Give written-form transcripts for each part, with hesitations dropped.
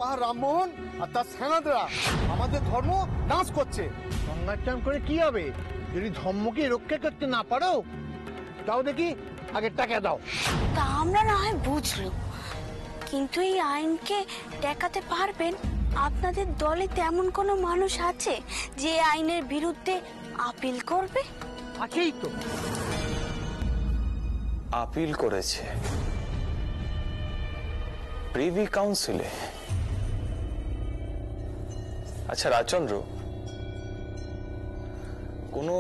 পাহাড় রামমোহন আর তার সেনাদরা আমাদের ধর্ম নাশ করছে। গঙ্গার চান করে কি হবে যদি ধর্মকে রক্ষা করতে না পারো? তাও দেখি আগে টাকা দাও। তা আমরা না হয় বুঝলো, কিন্তু এই আইনকে ঠেকাতে পারবেন? আপনাদের দলে তেমন কোনো মানুষ আছে যে আইনের বিরুদ্ধে আপিল করবে? আছেই তো। আপিল করেছে প্রিভি কাউন্সিলে। আচ্ছা রাজচন্দ্র, কোনো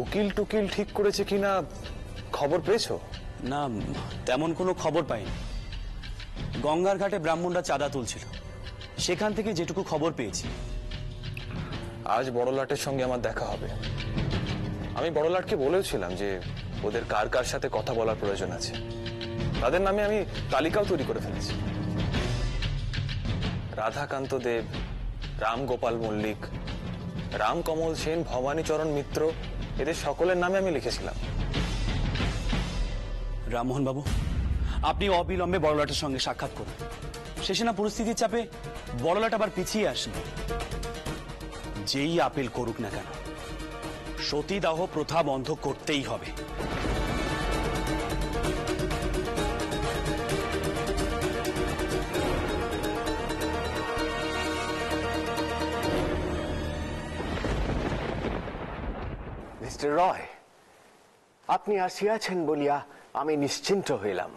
উকিল টুকিল ঠিক করেছে কিনা খবর পেয়েছো? না, তেমন কোনো খবর পাইনি। গঙ্গার ঘাটে ব্রাহ্মণরা চাঁদা তুলছিল, সেখান থেকে যেটুকু খবর পেয়েছি। আজ বড়লাটের সঙ্গে আমার দেখা হবে। আমি বড়লাটকে বলেছিলাম যে ওদের কার কার সাথে কথা বলার প্রয়োজন আছে। তাদের নামে আমি তালিকাও তৈরি করে ফেলেছি। রাধাকান্ত দেব, রামগোপাল মল্লিক, রামকমল সেন, ভবানীচরণ মিত্র, এদের সকলের নামে আমি লিখেছিলাম। রামমোহন বাবু, আপনি অবিলম্বে বড়লাটের সঙ্গে সাক্ষাৎ করুন। শেষে না পরিস্থিতির চাপে বড়লাট আবার পিছিয়ে আসেন। যেই আপিল করুক না কেন, সতীদাহ প্রথা বন্ধ করতেই হবে। মিস্টার রয়, আপনি আসিয়াছেন বলিয়া আমি নিশ্চিন্ত হইলাম,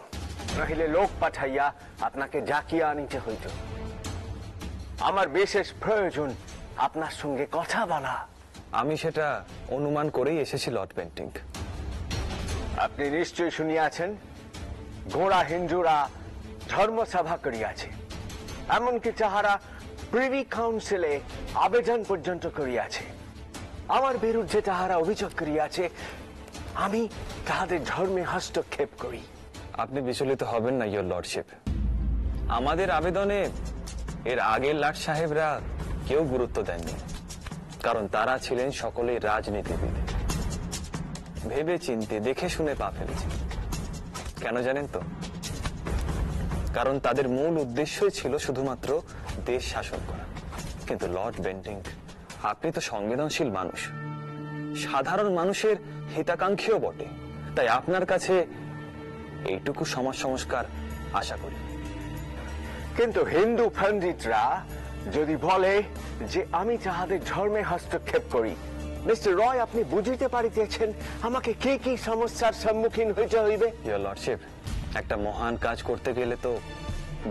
নহিলে লোক পাঠাইয়া আপনাকে ডাকিয়া আনিতে হইত। আমার বিশেষ প্রয়োজন আপনার সঙ্গে কথা বলা। আমি সেটা অনুমান করেই এসেছি লর্ড বেন্টিং। আপনি নিশ্চয় শুনিয়াছেন গোড়া হিন্দুরা ধর্মসভা করিয়াছে, এমনকি তাহারা প্রিভি কাউন্সিলে আবেদন পর্যন্ত করিয়াছে। আমার বিরুদ্ধে তাহারা অভিযোগ করিয়াছে আমি তাহাদের ধর্মে হস্তক্ষেপ করি। আপনি বিচলিত হবেন না ইয়োর লর্ডশিপ। আমাদের আবেদনে এর আগের লাট সাহেবরা কেউ গুরুত্ব দেননি, কারণ তারা ছিলেন সকলেই রাজনীতিবিদ। ভেবে চিন্তে দেখে শুনে পা ফেলেছে। কেন জানেন তো? কারণ তাদের মূল উদ্দেশ্যই ছিল শুধুমাত্র দেশ শাসন করা। কিন্তু লর্ড বেন্টিং, আপনি তো সংবেদনশীল মানুষ, সাধারণ মানুষের হিতাকাঙ্ক্ষীও বটে। তাই আপনার কাছে এইটুকু সমাজ সংস্কার আশা করি। কিন্তু হিন্দু পণ্ডিতরা যদি বলে যে আমি তাহাদের ধর্মে হস্তক্ষেপ করি, মিস্টার রয়, আপনি বুঝিতে পারিতেছেন আমাকে কি কি সমস্যার সম্মুখীন হইতে হইবে। ইয়োর লর্ডশিপ, একটা মহান কাজ করতে গেলে তো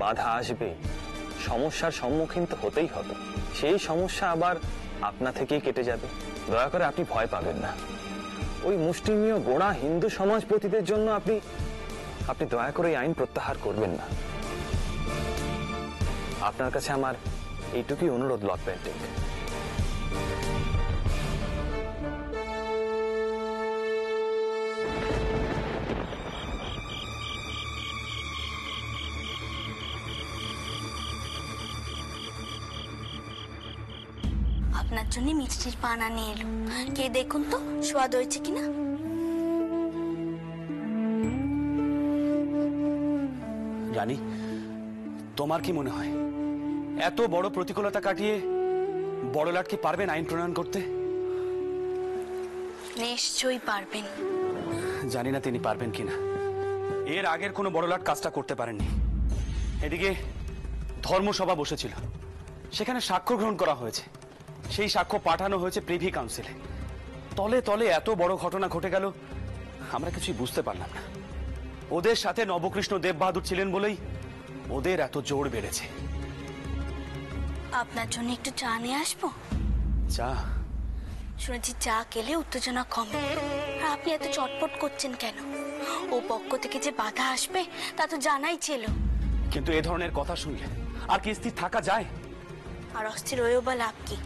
বাধা আসবে, সমস্যার সম্মুখীন তো হতেই হবে। সেই সমস্যা আবার আপনা থেকেই কেটে যাবে। দয়া করে আপনি ভয় পাবেন না। ওই মুষ্টিমেয় গোড়া হিন্দু সমাজপতিদের জন্য আপনি দয়া করে এই আইন প্রত্যাহার করবেন না। আপনার কাছে আমার এইটুকুই অনুরোধ লর্ড বেন্টিং। আপনার জন্য মিষ্টির পান আনিয়ে এলো, কে দেখুন তো স্বাদ হয়েছে কিনা। রানী, তোমার কি মনে হয় এত বড় প্রতিকূলতা কাটিয়ে বড়লাট কি পারবেন আইন প্রণয়ন করতে? নিশ্চয়ই পারবেন। জানি না তিনি পারবেন কিনা। এর আগের কোনো বড়লাট কাজটা করতে পারেননি। এদিকে ধর্মসভা বসেছিল, সেখানে সাক্ষ্য গ্রহণ করা হয়েছে, সেই সাক্ষ্য পাঠানো হয়েছে প্রিভি কাউন্সিলে। তলে তলে এত বড় ঘটনা ঘটে গেল, আমরা কিছুই বুঝতে পারলাম না। ওদের সাথে নবকৃষ্ণ দেব বাহাদুর ছিলেন বলেই ওদের এত জোর বেড়েছে। আপনার জন্য একটু চা নিয়ে আসবো? চা? শুনেছি চা খেলে উত্তেজনা কমে। আর আপনি এত চটপট করছেন কেন? ও পক্ষ থেকে যে বাধা আসবে তা তো জানাই ছিল। কিন্তু এ ধরনের কথা শুনলে আর কি স্থির থাকা যায়? আর অস্থির হয়েও বা লাভ কি?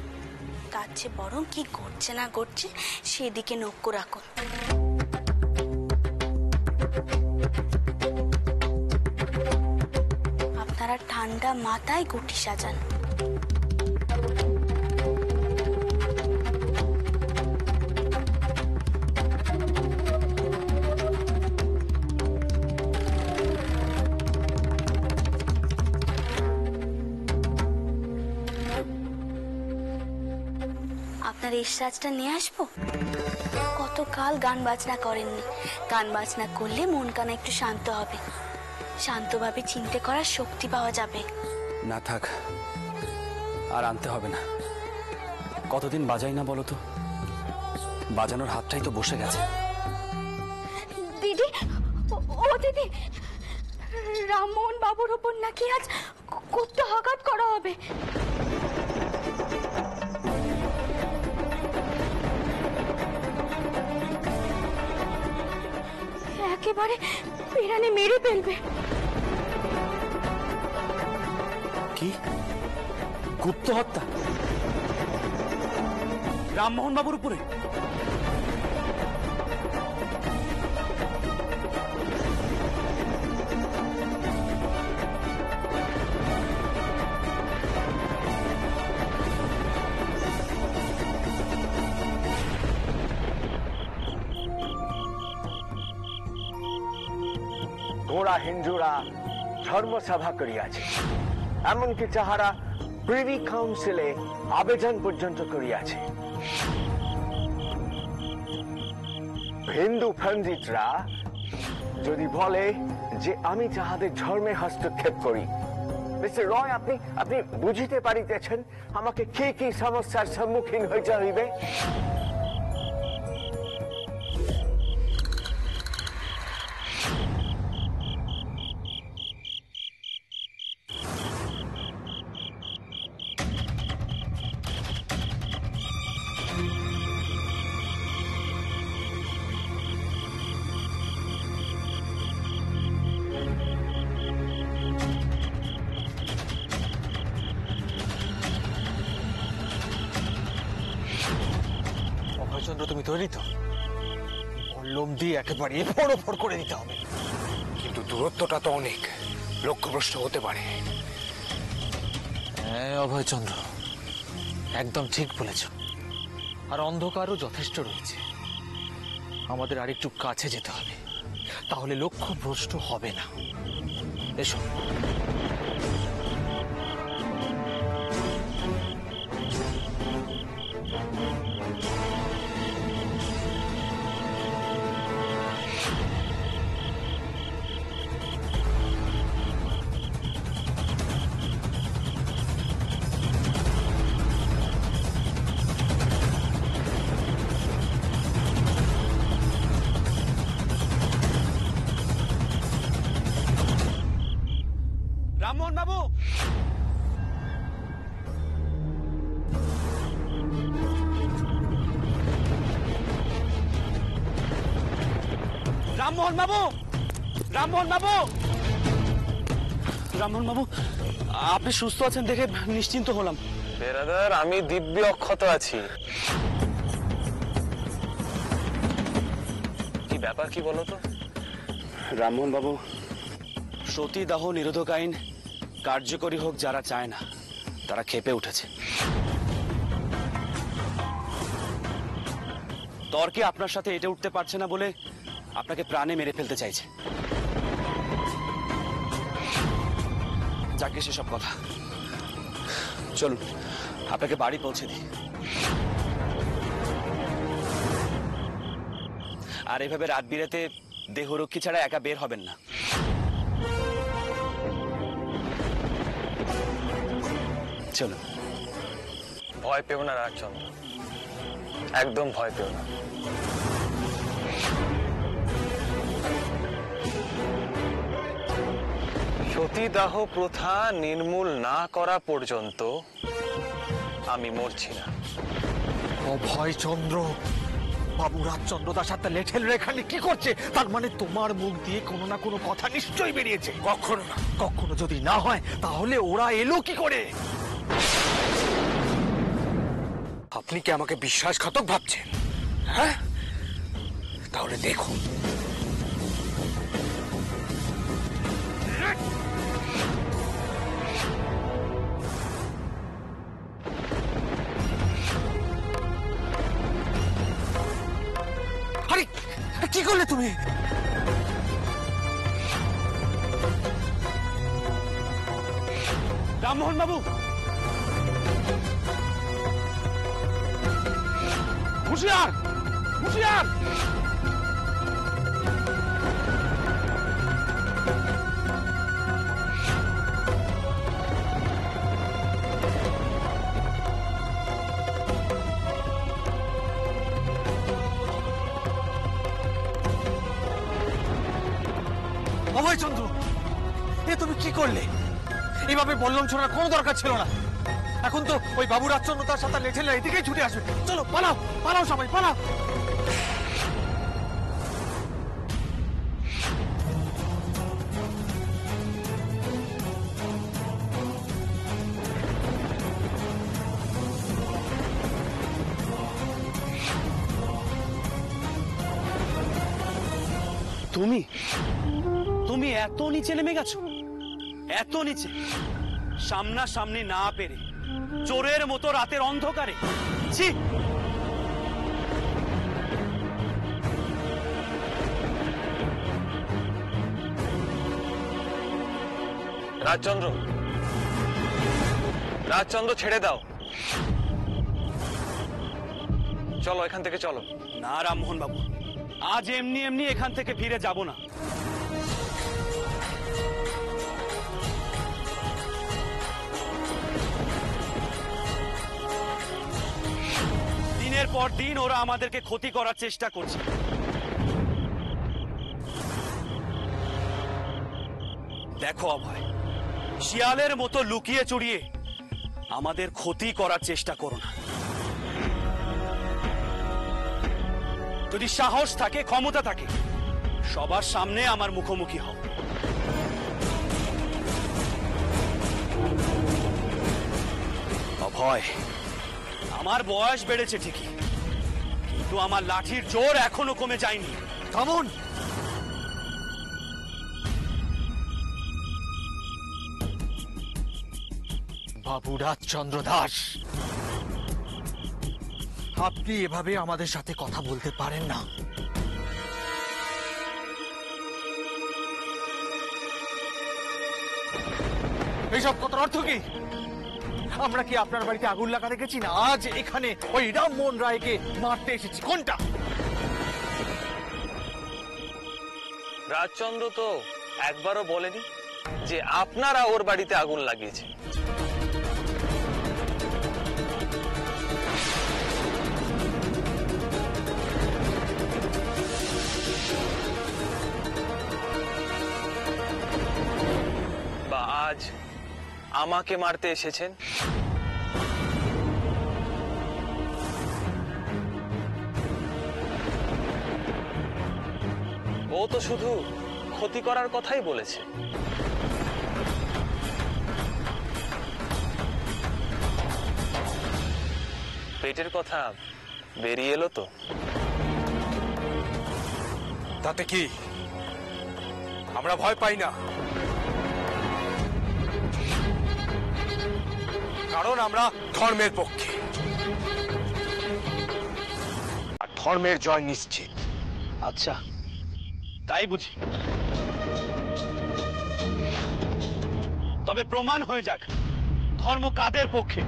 তার চেয়ে বরং কি ঘটছে না ঘটছে সেদিকে লক্ষ্য রাখুন। আপনারা ঠান্ডা মাথায় গুটি সাজান। আপনার এসরাজটা নিয়ে আসবো? কতকাল গান বাজনা করেননি, গান বাজনা করলে মন কানা একটু শান্ত হবে, শান্তভাবে চিন্তা করার শক্তি পাওয়া যাবে। না থাক, আর আনতে হবে না। কতদিন বাজাই না বলো তো, বাজানোর হাতটাই তো বসে গেছে। দিদি, ও দিদি, রামমোহন বাবুর উপর নাকি আজ কত আঘাত করা হবে। একেবারে পিরানে মেরে ফেলবে। কি গুপ্ত হত্যা রামমোহন বাবুর উপরে? গোড়া হিন্দুরা ধর্মসভা করিয়াছে, এমনকি যাহারা প্রিভি কাউন্সিলে আবেদন পর্যন্ত করিয়াছে। হিন্দু পণ্ডিতরা যদি বলে যে আমি যাহাদের ধর্মে হস্তক্ষেপ করি, মিস্টার রয়, আপনি বুঝিতে পারিতেছেন আমাকে কি কি সমস্যার সম্মুখীন হইতে হইবে? অভয়চন্দ্র, তুমি তৈরি তো? বল্লম দিয়ে একেবারে ফড় করে দিতে হবে। কিন্তু দূরত্বটা তো অনেক, লক্ষ্যভ্রষ্ট হতে পারে। হ্যাঁ অভয়চন্দ্র, একদম ঠিক বলেছ। আর অন্ধকারও যথেষ্ট রয়েছে, আমাদের আরেকটু কাছে যেতে হবে, তাহলে লক্ষ্য ভ্রষ্ট হবে না। এসো। রামমোহন বাবু, রামমোহন বাবু, রামমোহন বাবু, রামমোহন বাবু, আপনি সুস্থ আছেন দেখে নিশ্চিন্ত হলাম। বেরাদার, আমি দিব্য অক্ষত আছি। কি ব্যাপার, কি বলো তো? রামমোহন বাবু, সতীদাহ নিরোধক আইন কার্যকরী হোক যারা চায় না, তারা ক্ষেপে উঠেছে। তর্কে আপনার সাথে এটা উঠতে পারছে না বলে আপনাকে প্রাণে মেরে ফেলতে চাইছে। যাকে সেসব কথা, চলুন আপনাকে বাড়ি পৌঁছে দিই। আর এভাবে রাত বিরাতে দেহরক্ষী ছাড়া একা বের হবেন না। চলুন। ভয় পেও না রাজচন্দ্র, একদম ভয় পেও না। সতীদাহ প্রথা নির্মূল না করা পর্যন্ত আমি মরছি না। অভয়চন্দ্র বাবু রাজচন্দ্র দাস সাথে লেঠেল রেখালি কি করছে? তার মানে তোমার মুখ দিয়ে কোনো না কোনো কথা নিশ্চয়ই বেরিয়েছে। কখনো না, কখনো যদি না হয় তাহলে ওরা এলো কি করে? আপনি কি আমাকে বিশ্বাসঘাতক ভাবছেন? হ্যাঁ, তাহলে দেখুন। আরে কি করলে তুমি? রামমোহন বাবু, হুঁশিয়ার হুঁশিয়ার! অভয়চন্দ্র, এ তুমি কি করলে? এইভাবে বললাম ছোড়ার কোনো দরকার ছিল না। এখন তো ওই বাবু রাজচন্দ্র তার সাথে লেঠেলে এদিকেই ছুটে আসবে। চলো পালাও, পালাও সবাই পালাও। তুমি তুমি এত নিচে নেমে গেছো, এত নিচে, সামনাসামনি না পেরে চোরের মতো রাতের অন্ধকারে। ছি! রাজচন্দ্র, রাজচন্দ্র ছেড়ে দাও, চলো এখান থেকে চলো। না রামমোহন বাবু, আজ এমনি এমনি এখান থেকে ফিরে যাব না। দিনের পর দিন ওরা আমাদেরকে ক্ষতি করার চেষ্টা করছে। দেখো অভয়, শিয়ালের মতো লুকিয়ে চুরিয়ে আমাদের ক্ষতি করার চেষ্টা করো না। যদি সাহস থাকে, ক্ষমতা থাকে, সবার সামনে আমার মুখোমুখি হও। অভয়, আমার বয়স বেড়েছে ঠিকই, কিন্তু আমার লাঠির জোর এখনো কমে যায়নি। থামুন! বাবু রাজচন্দ্র দাস, আপনি এভাবে আমাদের সাথে কথা বলতে পারেন না। এইসব কথার অর্থ কি? আমরা কি আপনার বাড়িতে আগুন লাগাতে গেছি, না আজ এখানে ওই রামমোহন রায়কে মারতে এসেছি? কোনটা? রাজচন্দ্র তো একবারও বলেনি যে আপনারা ওর বাড়িতে আগুন লাগিয়েছে। বা আজ আমাকে মারতে এসেছেন? ও তো শুধু ক্ষতি করার কথাই বলেছে। পেটের কথা বেরিয়ে এলো তো? তাতে কি? আমরা ভয় পাই না, কারণ আমরা ধর্মের পক্ষে, আর ধর্মের জয় নিশ্চিত। আচ্ছা, তাই বুঝি। তবে প্রমাণ হয়ে যাক ধর্ম কাদের পক্ষে।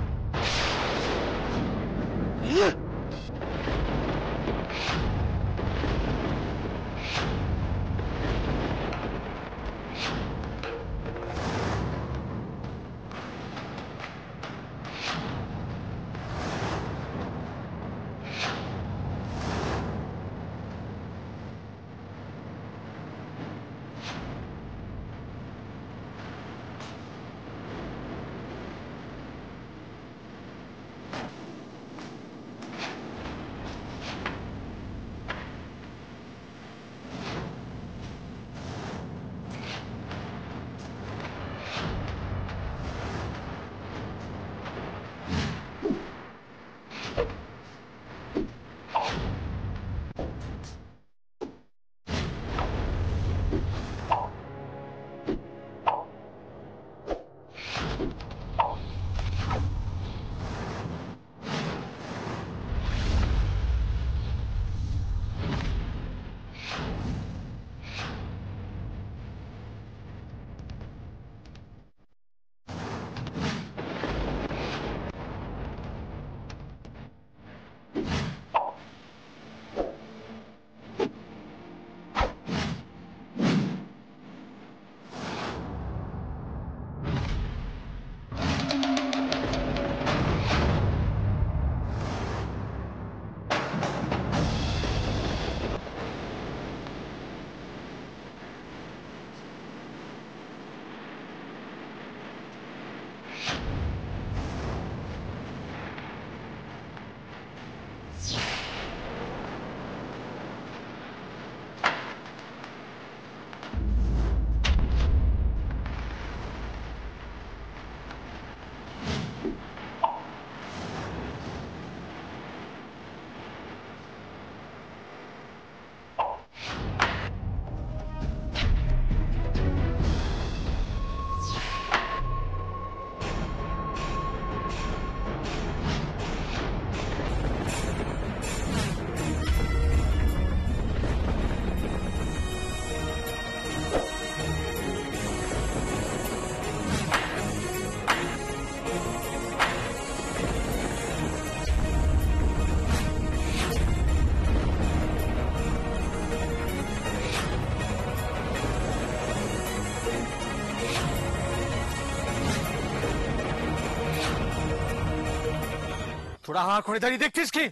তোরা হা করে দাঁড়িয়ে দেখছিস কি?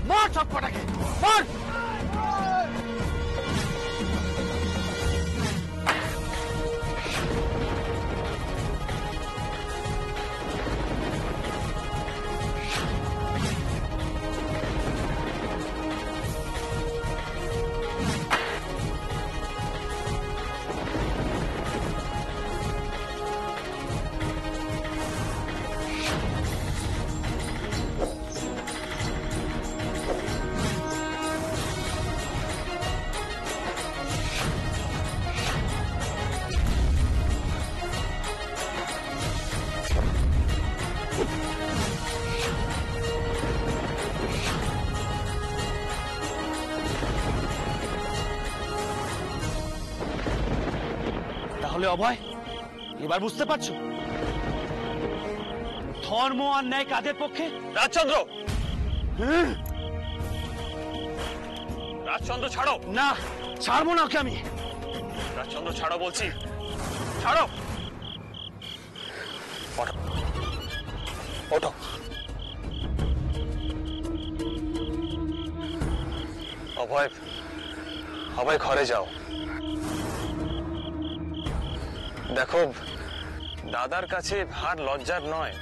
মার সব কটাকে, মার! তাহলে অভয়, এবার বুঝতে পারছো ধর্ম আর ন্যায় কাদের পক্ষে? রাজচন্দ্র, রাজচন্দ্র ছাড়ো। না, ছাড়বো না ওকে আমি। রাজচন্দ্র ছাড়ো বলছি, ছাড়ো। ওঠো, ওঠো। অভয়, অভয় ঘরে যাও। দেখো, দাদার কাছে হার লজ্জার নয়,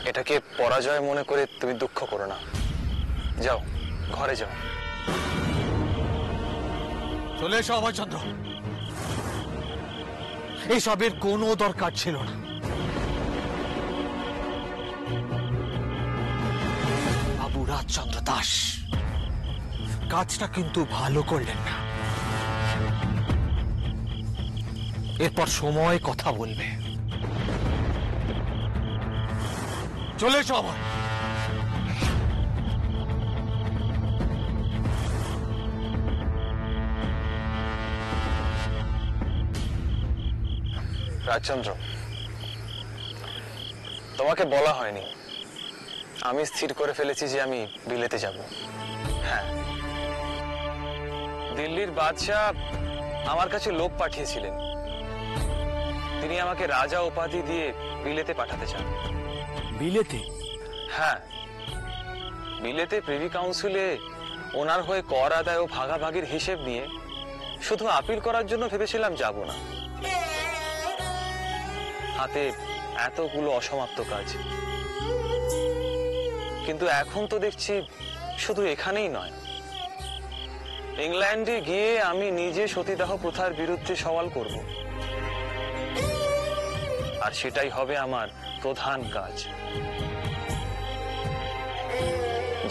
এটাকে পরাজয় মনে করে তুমি দুঃখ করো না। যাও, ঘরে যাও। চলে এসো অভয়চন্দ্র, এইসবের কোনো দরকার ছিল না। বাবু রাজচন্দ্র দাস কাজটা কিন্তু ভালো করলেন না। এরপর সময় কথা বলবে। চলে এসো আবার। রাজচন্দ্র, তোমাকে বলা হয়নি, আমি স্থির করে ফেলেছি যে আমি বিলেতে যাব। হ্যাঁ, দিল্লির বাদশাহ আমার কাছে লোক পাঠিয়েছিলেন, তিনি আমাকে রাজা উপাধি দিয়ে বিলেতে পাঠাতে চান। বিলেতে? হ্যাঁ, বিলেতে প্রিভি কাউন্সিলে ওনার হয়ে কর আদায় ও ভাগাভাগির হিসেব নিয়ে শুধু আপিল করার জন্য ভেবেছিলাম যাব না। হাতে এতগুলো অসমাপ্ত কাজ, কিন্তু এখন তো দেখছি শুধু এখানেই নয়, ইংল্যান্ডে গিয়ে আমি নিজে সতীদাহ প্রথার বিরুদ্ধে সওয়াল করব, আর সেটাই হবে আমার প্রধান কাজ।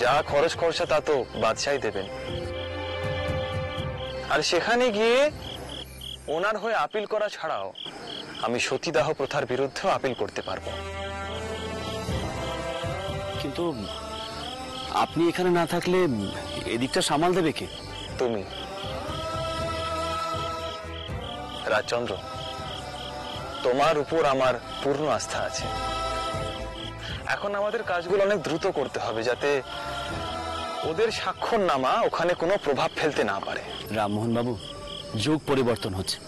যা খরচ খরচা তা তো বাদশাই দেবেন, আর সেখানে গিয়ে ওনার হয়ে আপিল করা ছাড়াও আমি সতীদাহ প্রথার বিরুদ্ধেও আপিল করতে পারবো। কিন্তু আপনি এখানে না থাকলে এদিকটা সামাল দেবে কে? তুমি। রাজচন্দ্র, তোমার উপর আমার পূর্ণ আস্থা আছে। এখন আমাদের কাজগুলো অনেক দ্রুত করতে হবে, যাতে ওদের স্বাক্ষরনামা ওখানে কোনো প্রভাব ফেলতে না পারে। রামমোহন বাবু, যুগ পরিবর্তন হচ্ছে,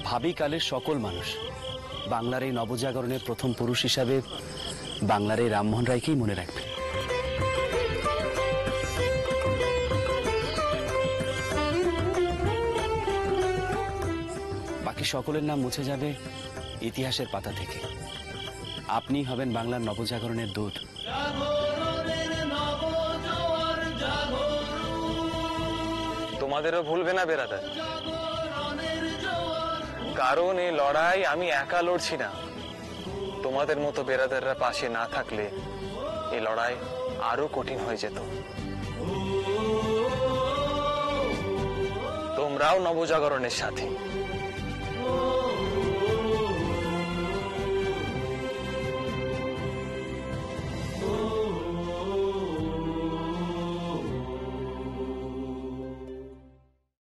ভাবি কালের সকল মানুষ বাংলার এই নবজাগরণের প্রথম পুরুষ হিসাবে বাংলার এই রামমোহন রায়কেই মনে রাখবে। বাকি সকলের নাম মুছে যাবে ইতিহাসের পাতা থেকে। আপনি হবেন বাংলার নবজাগরণের দূত। তোমাদেরও ভুলবে না বেরাদার, কারণ এই লড়াই আমি একা লড়ছি না। তোমাদের মতো বেরাদাররা পাশে না থাকলে এই লড়াই আরো কঠিন হয়ে যেত। তোমরাও নবজাগরণের সাথী।